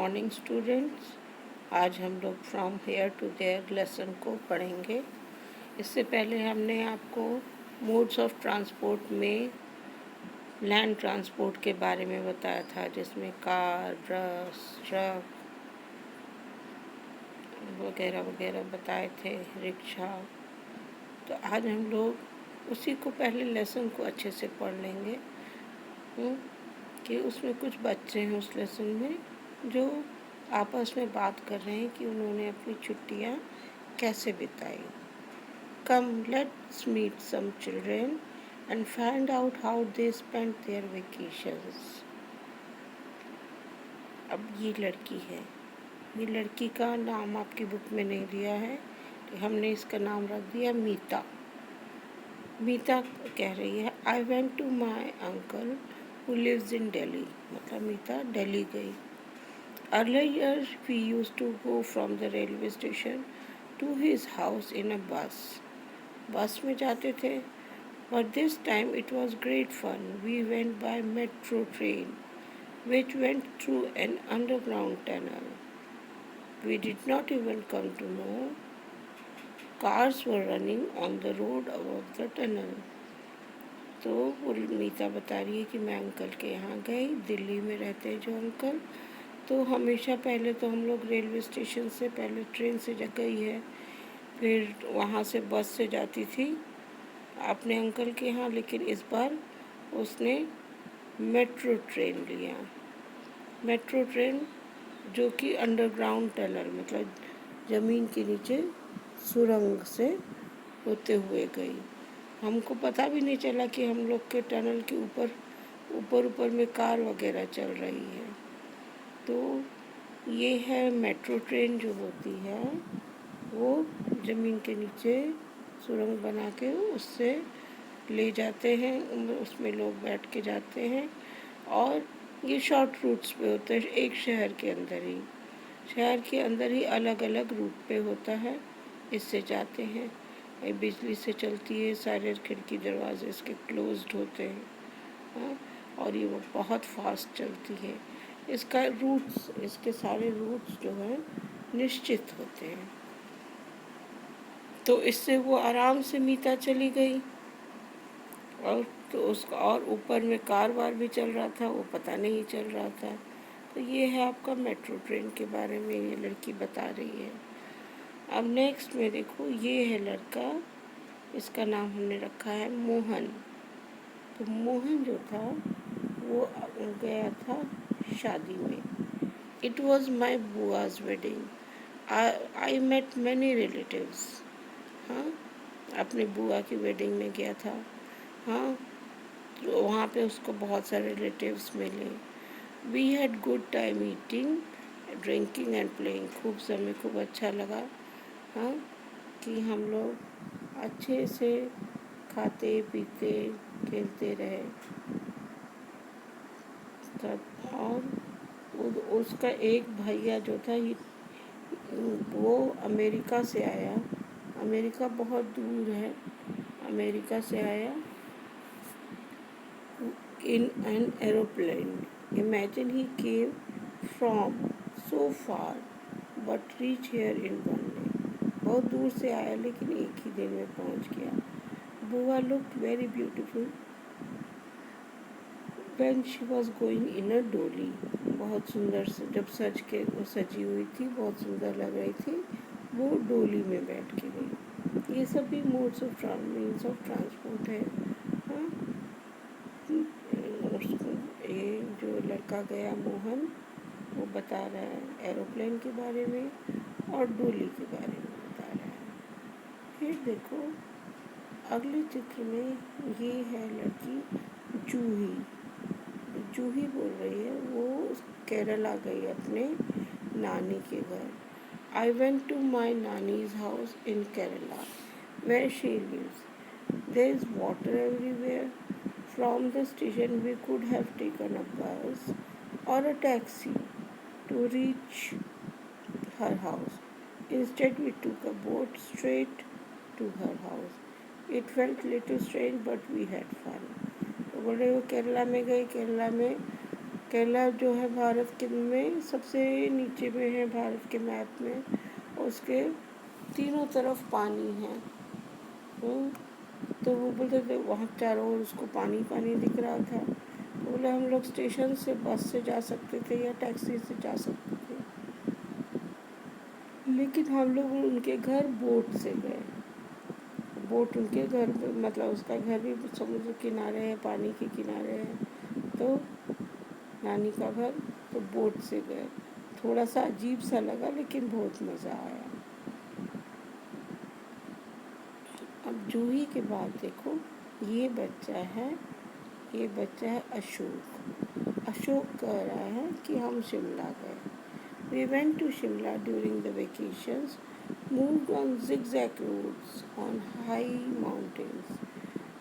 Morning students. आज हम लोग from here to there lesson को पढ़ेंगे। इससे पहले हमने आपको मोड्स ऑफ ट्रांसपोर्ट में लैंड ट्रांसपोर्ट के बारे में बताया था, जिसमें कार, बस, ट्रक वगैरह वगैरह बताए थे, रिक्शा। तो आज हम लोग उसी को पहले लेसन को अच्छे से पढ़ लेंगे कि उसमें कुछ बच्चे हैं उस लेसन में जो आपस में बात कर रहे हैं कि उन्होंने अपनी छुट्टियां कैसे बिताई। Come let's meet some children and find out how they spend their vacations. अब ये लड़की है, ये लड़की का नाम आपकी बुक में नहीं दिया है, तो हमने इसका नाम रख दिया मीता। मीता कह रही है I went to my uncle who lives in Delhi. मतलब मीता दिल्ली गई। Earlier we used to go from the railway station to his house in a bus. बस में जाते थे, but this time it was great fun. We went by metro train, which went through an underground tunnel. We did not even come to know cars were running on the road above the tunnel. तो वो मीता बता रही है कि मैं uncle के यहाँ गई, दिल्ली में रहते हैं जो अंकल। तो हमेशा पहले तो हम लोग रेलवे स्टेशन से पहले ट्रेन से गई है, फिर वहाँ से बस से जाती थी अपने अंकल के यहाँ, लेकिन इस बार उसने मेट्रो ट्रेन लिया। मेट्रो ट्रेन जो कि अंडरग्राउंड टनल मतलब ज़मीन के नीचे सुरंग से होते हुए गई। हमको पता भी नहीं चला कि हम लोग के टनल के ऊपर में कार वगैरह चल रही है। तो ये है मेट्रो ट्रेन जो होती है, वो ज़मीन के नीचे सुरंग बना के उससे ले जाते हैं, उसमें लोग बैठ के जाते हैं। और ये शॉर्ट रूट्स पे होते हैं, एक शहर के अंदर ही अलग अलग रूट पे होता है, इससे जाते हैं। ये बिजली से चलती है, सारे खिड़की दरवाजे इसके क्लोज्ड होते हैं। हाँ, और ये वो बहुत फास्ट चलती है। इसके सारे रूट्स जो हैं निश्चित होते हैं। तो इससे वो आराम से मीता चली गई। और तो उसका और ऊपर में कार वार भी चल रहा था, वो पता नहीं चल रहा था। तो ये है आपका मेट्रो ट्रेन के बारे में ये लड़की बता रही है। अब नेक्स्ट में देखो, ये है लड़का, इसका नाम हमने रखा है मोहन। तो मोहन जो था वो गया था शादी में। इट वॉज माई बुआज wedding. I met many relatives. हाँ, अपने बुआ की वेडिंग में गया था। हाँ, तो वहाँ पे उसको बहुत सारे रिलेटिव्स मिले। We had good time eating, drinking and playing. खूब अच्छा लगा। हाँ, कि हम लोग अच्छे से खाते पीते खेलते रहे तब। और उसका एक भैया जो था वो अमेरिका से आया। अमेरिका बहुत दूर है। अमेरिका से आया in an aeroplane. Imagine he came from so far but reached here in one day. बहुत दूर से आया लेकिन एक ही दिन में पहुंच गया। बुआ looked very beautiful when she was going in a dolly. बहुत सुंदर से जब सजी हुई थी, बहुत सुंदर लग रही थी, वो डोली में बैठ के गई। ये सभी मीन्स ऑफ ट्रांसपोर्ट है। हाँ, ये जो लड़का गया मोहन, वो बता रहा है एरोप्लेन के बारे में और डोली के बारे में बता रहा है। फिर देखो अगले चित्र में, ये है लड़की जूही। जूही बोल रही है वो केरला गई अपने नानी के घर। I went to my nani's house in Kerala where she lives. There is water everywhere. From the station we could have taken a bus or a taxi to reach her house. Instead we took a boat straight to her house. It felt little strange but we had fun. तो बोले वो केरला में गई, केरला में केरला जो है भारत के में सबसे नीचे में है भारत के मैप में, उसके तीनों तरफ पानी है। तो वो बोलते थे वहाँ चारों ओर उसको पानी पानी दिख रहा था। तो बोले हम लोग स्टेशन से बस से जा सकते थे या टैक्सी से जा सकते थे, लेकिन हम लोग उनके घर बोट से गए। बोट उनके घर मतलब उसका घर भी समुद्र किनारे है, पानी के किनारे है, तो नानी का घर, तो बोट से गए। थोड़ा सा अजीब सा लगा लेकिन बहुत मज़ा आया। अब जूही के बाद देखो, ये बच्चा है अशोक। अशोक कह रहा है कि हम शिमला गए। We went to Shimla during the vacations, moved on zigzag roads on high mountains.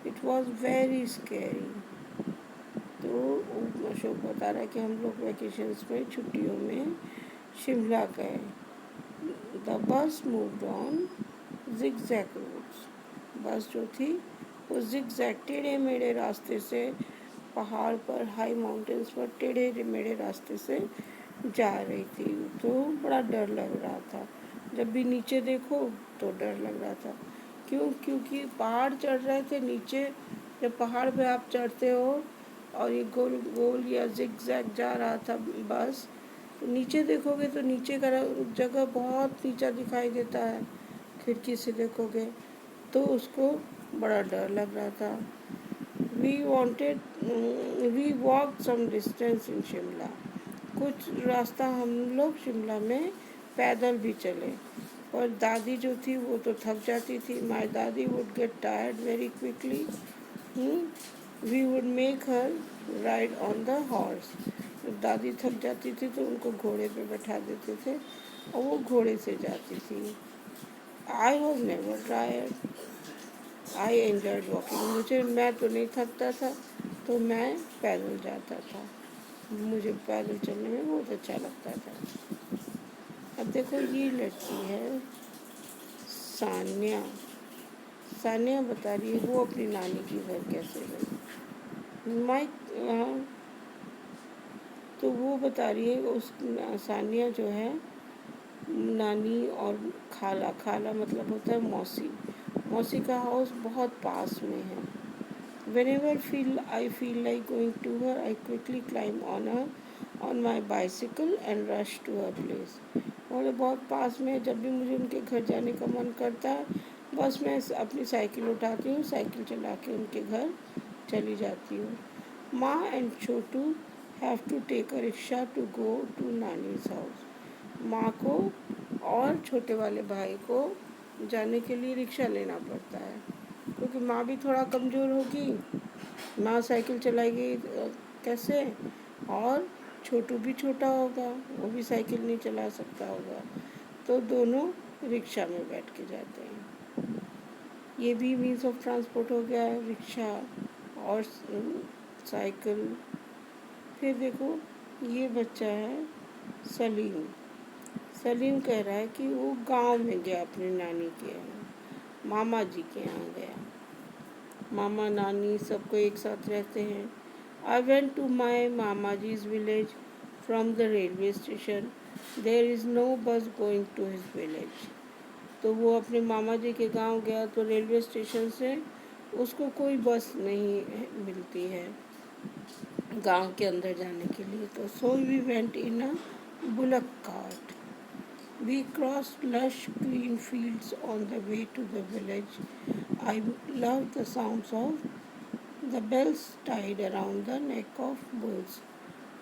It was very scary. तो अशोक बता रहा है कि हम लोग वेकेशंस में छुट्टियों में शिमला गए। The bus moved on zigzag roads. बस जो थी वो zigzag टेढ़े मेढ़े रास्ते से, पहाड़ पर हाई माउंटेन्स पर टेढ़े मेढ़े रास्ते से जा रही थी। तो बड़ा डर लग रहा था, जब भी नीचे देखो तो डर लग रहा था। क्योंकि पहाड़ चढ़ रहे थे नीचे। जब पहाड़ पे आप चढ़ते हो और ये गोल गोल या जिग-जैग जा रहा था बस, तो नीचे देखोगे तो नीचे का जगह बहुत नीचा दिखाई देता है, खिड़की से देखोगे तो उसको बड़ा डर लग रहा था। We walk some distance in Shimla. कुछ रास्ता हम लोग शिमला में पैदल भी चले, और दादी जो थी वो तो थक जाती थी। My dadi would get tired very quickly. We would make her ride on the horse. जब दादी थक जाती थी तो उनको घोड़े पे बैठा देते थे और वो घोड़े से जाती थी। I was never tired, I enjoyed walking. मैं तो नहीं थकता था, तो मैं पैदल जाता था। मुझे पैदल चलने में बहुत अच्छा लगता था। अब देखो ये लड़की है सान्या। सान्या बता रही है वो अपनी नानी के घर कैसे गई। तो वो बता रही है उस सान्या जो है नानी और खाला मतलब होता है मौसी। मौसी का हाउस बहुत पास में है। Whenever I feel like going to her, I quickly climb on my bicycle and rush to her place. और बहुत पास में, जब भी मुझे उनके घर जाने का मन करता है बस मैं अपनी साइकिल उठाती हूँ, साइकिल चला के उनके घर चली जाती हूँ। Maa and Chhotu have to take a rickshaw to go to nani's house. माँ को और छोटे वाले भाई को जाने के लिए रिक्शा लेना पड़ता है, क्योंकि माँ भी थोड़ा कमज़ोर होगी। माँ साइकिल चलाएगी कैसे, और छोटू भी छोटा होगा, वो भी साइकिल नहीं चला सकता होगा, तो दोनों रिक्शा में बैठ के जाते हैं। ये भी मीन्स ऑफ ट्रांसपोर्ट हो गया, रिक्शा और साइकिल। फिर देखो ये बच्चा है सलीम। सलीम कह रहा है कि वो गांव में गया अपनी नानी के यहाँ, मामा जी के यहाँ गया। मामा नानी सबको एक साथ रहते हैं। आई वेंट टू माई मामा जीज village from the railway station. There is no bus going to his village. तो वो अपने मामा जी के गांव गया तो रेलवे स्टेशन से उसको कोई बस नहीं मिलती है गांव के अंदर जाने के लिए। तो so we went in a bullock cart. We crossed lush green fields on the way to the village. I loved the sounds of the bells tied around the neck of bulls.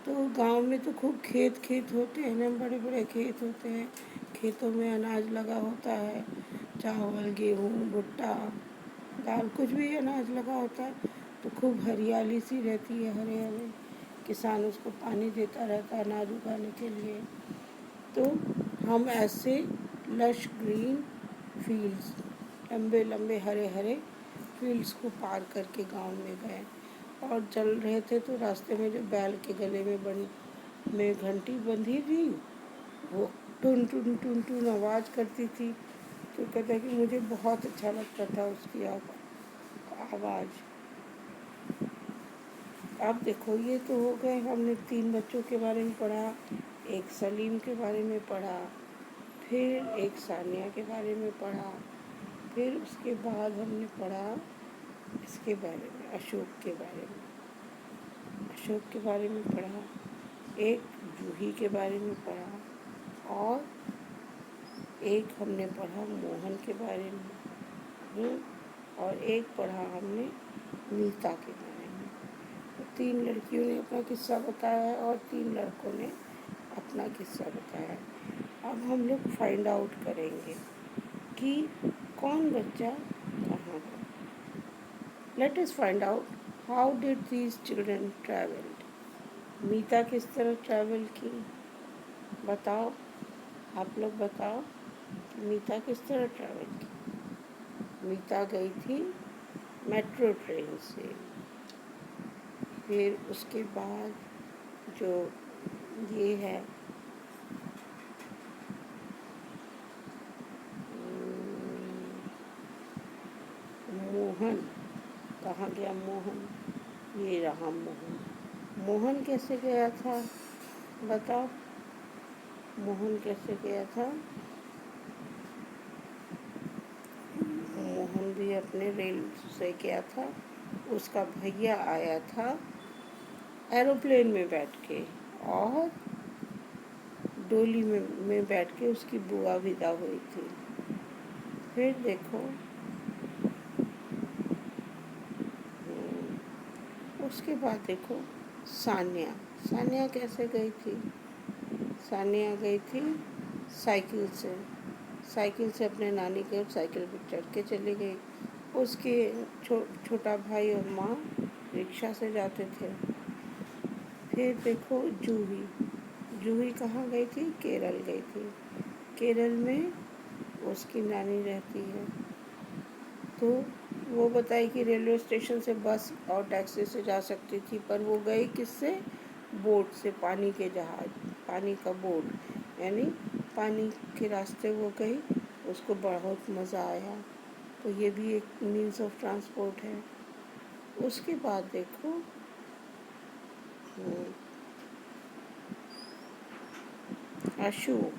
तो गांव में तो खूब खेत होते हैं ना, बड़े बड़े खेत होते हैं। खेतों में अनाज लगा होता है, चावल गेहूँ भुट्टा दाल, कुछ भी अनाज लगा होता है। तो खूब हरियाली सी रहती है, हरे हरे। किसान उसको पानी देता रहता है अनाज उगाने के लिए। तो हम ऐसे लश ग्रीन फील्ड्स, लंबे लंबे हरे हरे फील्ड्स को पार करके गांव में गए और चल रहे थे। तो रास्ते में जो बैल के गले में घंटी बंधी थी, वो टुन टुन टुन टुन आवाज़ करती थी। तो कहता है कि मुझे बहुत अच्छा लगता था उसकी आवाज़। अब देखो, ये तो हो गए, हमने 3 बच्चों के बारे में पढ़ा, एक सलीम के बारे में पढ़ा, फिर एक सानिया के बारे में पढ़ा, फिर उसके बाद हमने पढ़ा इसके बारे में, अशोक के बारे में, अशोक के बारे में पढ़ा, एक जूही के बारे में पढ़ा, और एक हमने पढ़ा मोहन के बारे में, और एक पढ़ा हमने मीता के बारे में। तो 3 लड़कियों ने अपना किस्सा बताया है और 3 लड़कों ने अपना किस्सा बताया है। अब हम लोग फाइंड आउट करेंगे कि कौन बच्चा कहाँ है। Let us find out how did these children travelled. Mita किस तरह ट्रैवल की, बताओ, आप लोग बताओ, मीता किस तरह ट्रैवल की। मीता गई थी मेट्रो ट्रेन से। फिर उसके बाद जो ये है मोहन, कहाँ गया मोहन, ये रहा मोहन। मोहन कैसे गया था, बताओ, मोहन कैसे गया था। मोहन भी अपने रेल से गया था, उसका भैया आया था एरोप्लेन में बैठ के, और डोली में बैठ के उसकी बुआ विदा हुई थी। फिर देखो, उसके बाद देखो सानिया, सानिया कैसे गई थी। सानिया गई थी साइकिल से, साइकिल से अपने नानी के साइकिल पर चढ़ के चली गई। उसके छोटा भाई और माँ रिक्शा से जाते थे। फिर देखो जूही, जूही कहाँ गई थी, केरल गई थी। केरल में उसकी नानी रहती है। तो वो बताई कि रेलवे स्टेशन से बस और टैक्सी से जा सकती थी, पर वो गई किससे, बोट से, पानी के जहाज, पानी का बोट, यानी पानी के रास्ते वो गई, उसको बहुत मज़ा आया। तो ये भी एक मीन्स ऑफ ट्रांसपोर्ट है। उसके बाद देखो अशोक,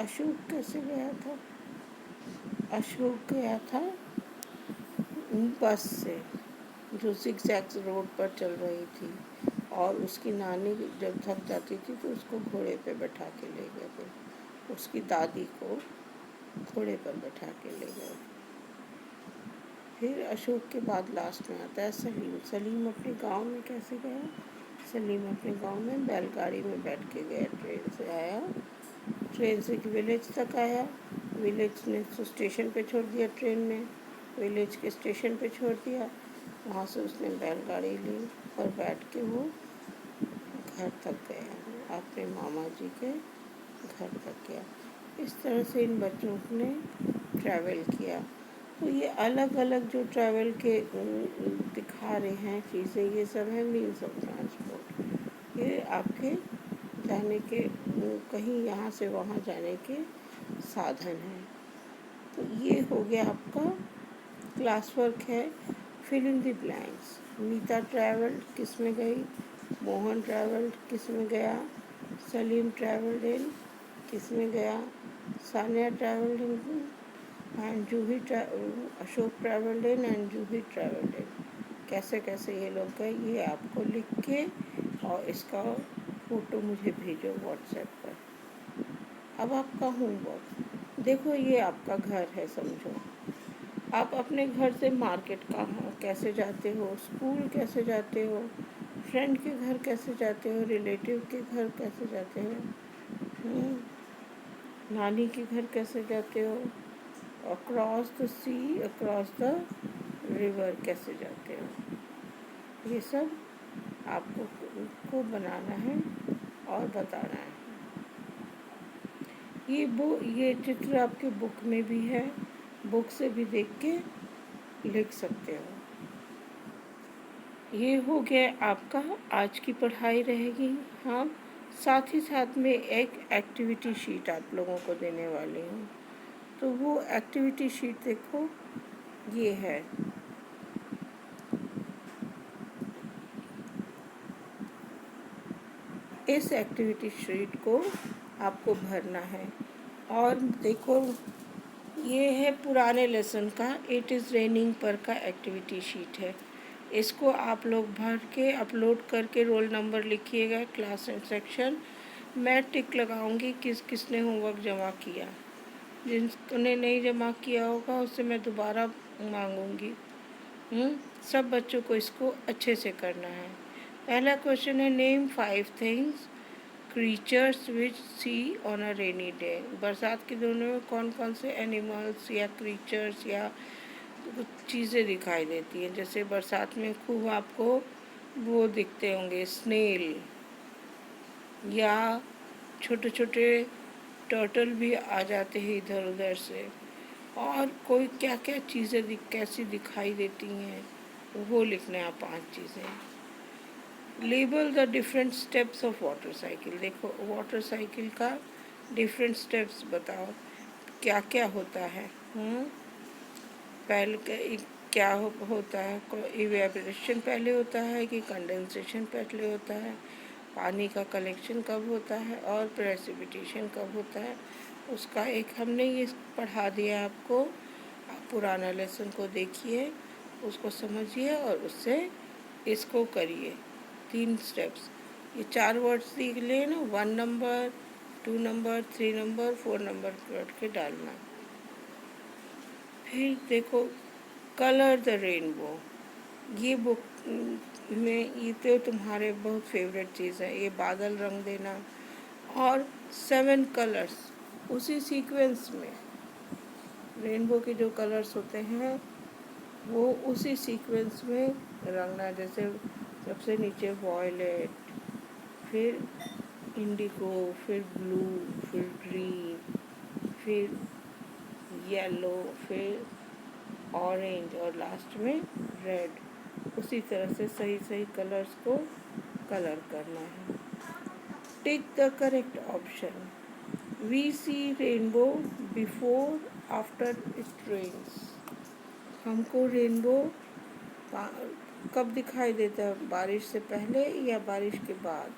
अशोक कैसे गया था। अशोक गया था बस से, जो सिक्सैक्स रोड पर चल रही थी, और उसकी नानी जब थक जाती थी तो उसको घोड़े पे बैठा के ले गए थे, उसकी दादी को घोड़े पर बैठा के ले गए। फिर अशोक के बाद लास्ट में आता है सलीम। सलीम अपने गांव में कैसे गया, सलीम अपने गांव में बैलगाड़ी में बैठ के गया, ट्रेन से आया, ट्रेन से विलेज तक आया, विलेज ने तो स्टेशन पे छोड़ दिया, ट्रेन ने विलेज के स्टेशन पे छोड़ दिया, वहाँ से उसने बैलगाड़ी ली और बैठ के वो घर तक गया, अपने मामा जी के घर तक गया। इस तरह से इन बच्चों ने ट्रैवल किया। तो ये अलग अलग जो ट्रैवल के दिखा रहे हैं चीज़ें, ये सब है मीन्स ऑफ ट्रांसपोर्ट। ये आपके जाने के, कहीं यहाँ से वहाँ जाने के साधन हैं। तो ये हो गया आपका क्लास वर्क है, fill in the blanks. Meeta travelled किस में गई, मोहन ट्रैवल्ड किस में गया, सलीम ट्रैवल्ड इन किस में गया, Sania travelled in and Juhi, Ashok travelled in and Juhi travelled in. कैसे कैसे ये लोग गए, ये आपको लिख के और इसका फ़ोटो मुझे भेजो व्हाट्सएप पर। अब आपका होमवर्क देखो, ये आपका घर है समझो। आप अपने घर से मार्केट कहाँ कैसे जाते हो, स्कूल कैसे जाते हो, फ्रेंड के घर कैसे जाते हो, रिलेटिव के घर कैसे जाते हो, नानी के घर कैसे जाते हो, across the sea, across the river कैसे जाते हो। ये सब आपको को बनाना है और बताना है। ये चित्र आपके बुक में भी है, बुक से भी देख के लिख सकते हो। ये हो गया आपका आज की पढ़ाई रहेगी। हाँ, साथ ही साथ में एक एक्टिविटी शीट आप लोगों को देने वाली हूँ। तो वो एक्टिविटी शीट देखो, ये है, इस एक्टिविटी शीट को आपको भरना है। और देखो, ये है पुराने लेसन का इट इज़ रेनिंग पर का एक्टिविटी शीट है। इसको आप लोग भर के अपलोड करके रोल नंबर लिखिएगा, क्लास एंड सेक्शन। मैं टिक लगाऊंगी किस किसने होमवर्क जमा किया। जिसने नहीं जमा किया होगा उससे मैं दोबारा मांगूंगी। सब बच्चों को इसको अच्छे से करना है। पहला क्वेश्चन है, name 5 things creatures which see on a rainy day. बरसात के दिनों में कौन कौन से एनिमल्स या क्रीचर्स या कुछ चीज़ें दिखाई देती हैं। जैसे बरसात में खूब आपको वो दिखते होंगे, स्नेल, या छोटे छोटे टर्टल भी आ जाते हैं इधर उधर से। और कोई क्या क्या चीज़ें कैसी दिखाई देती हैं वो लिखना है 5 चीज़ें। Label the different steps of water cycle. देखो, वाटर साइकिल का डिफरेंट स्टेप्स बताओ क्या क्या होता है। पहले क्या होता है, इवेपोरेशन पहले होता है कि कंडेंसेशन पहले होता है, पानी का कलेक्शन कब होता है और प्रेसिपिटेशन कब होता है। उसका एक हमने ये पढ़ा दिया आपको। आप पुराना लेसन को देखिए, उसको समझिए और उससे इसको करिए। 3 स्टेप्स, ये 4 वर्ड्स लिख लेना, 1 नंबर, 2 नंबर, 3 नंबर, 4 नंबर करके डालना। फिर देखो, कलर द रेनबो। ये बुक में ये तो तुम्हारे बहुत फेवरेट चीज़ है, ये बादल रंग देना। और 7 कलर्स उसी सीक्वेंस में, रेनबो के जो कलर्स होते हैं वो उसी सीक्वेंस में रंगना। जैसे सबसे नीचे वॉयलेट, फिर इंडिगो, फिर ब्लू, फिर ग्रीन, फिर येलो, फिर ऑरेंज और लास्ट में रेड। उसी तरह से सही सही कलर्स को कलर करना है। Tick the correct option. We see rainbow before after it rains. हमको रेनबो कब दिखाई देता है, बारिश से पहले या बारिश के बाद।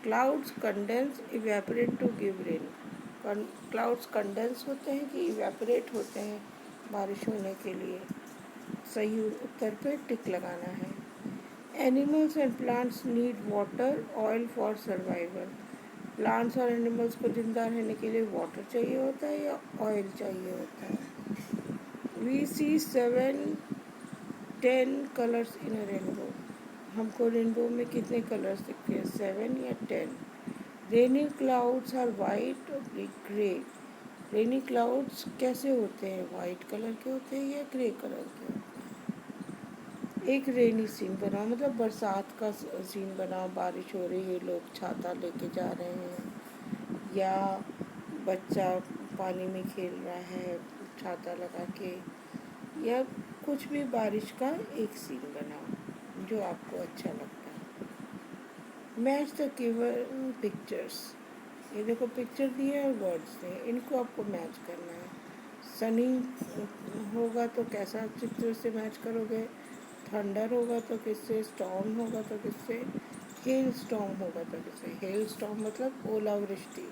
Clouds condense evaporate to give rain. Clouds condense होते हैं कि इवेपोरेट होते हैं बारिश होने के लिए। सही उत्तर पे टिक लगाना है। Animals and plants need water oil for survival. Plants और एनिमल्स को जिंदा रहने के लिए वाटर चाहिए होता है या ऑयल चाहिए होता है। We see 7-10 colours in a rainbow. हमको रेनबो में कितने कलर्स दिखते हैं, 7 या 10। रेनी क्लाउड्स आर वाइट और ग्रे। रेनी क्लाउड्स कैसे होते हैं, वाइट कलर के होते हैं या ग्रे कलर के होते हैं। एक रेनी सीन बनाओ, मतलब बरसात का सीन बनाओ, बारिश हो रही है, लोग छाता लेके जा रहे हैं या बच्चा पानी में खेल रहा है छाता लगा के, या कुछ भी बारिश का एक सीन बनाओ जो आपको अच्छा लगता है। Match the given pictures. ये देखो पिक्चर दिए और वर्ड्स दिए, इनको आपको मैच करना है। सनी होगा तो कैसा चित्र से मैच करोगे, थंडर होगा तो किससे, स्टॉर्म होगा तो किससे, हेल स्टॉर्म होगा तो किससे। हेल स्टॉर्म मतलब ओलावृष्टि,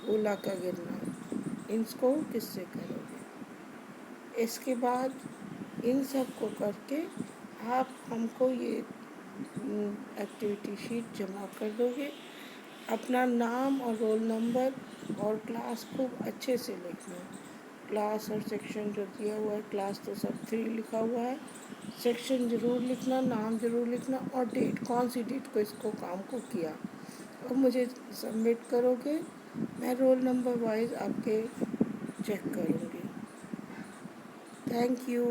ओला का गिरना। इनको किससे करोगे। इसके बाद इन सब को करके आप हमको ये एक्टिविटी शीट जमा कर दोगे। अपना नाम और रोल नंबर और क्लास खूब अच्छे से लिखना। क्लास और सेक्शन जो दिया हुआ है, क्लास तो सब 3 लिखा हुआ है, सेक्शन ज़रूर लिखना, नाम ज़रूर लिखना और डेट, कौन सी डेट को इसको काम को किया और मुझे सबमिट करोगे। मैं रोल नंबर वाइज आपके चेक करूँगी। Thank you.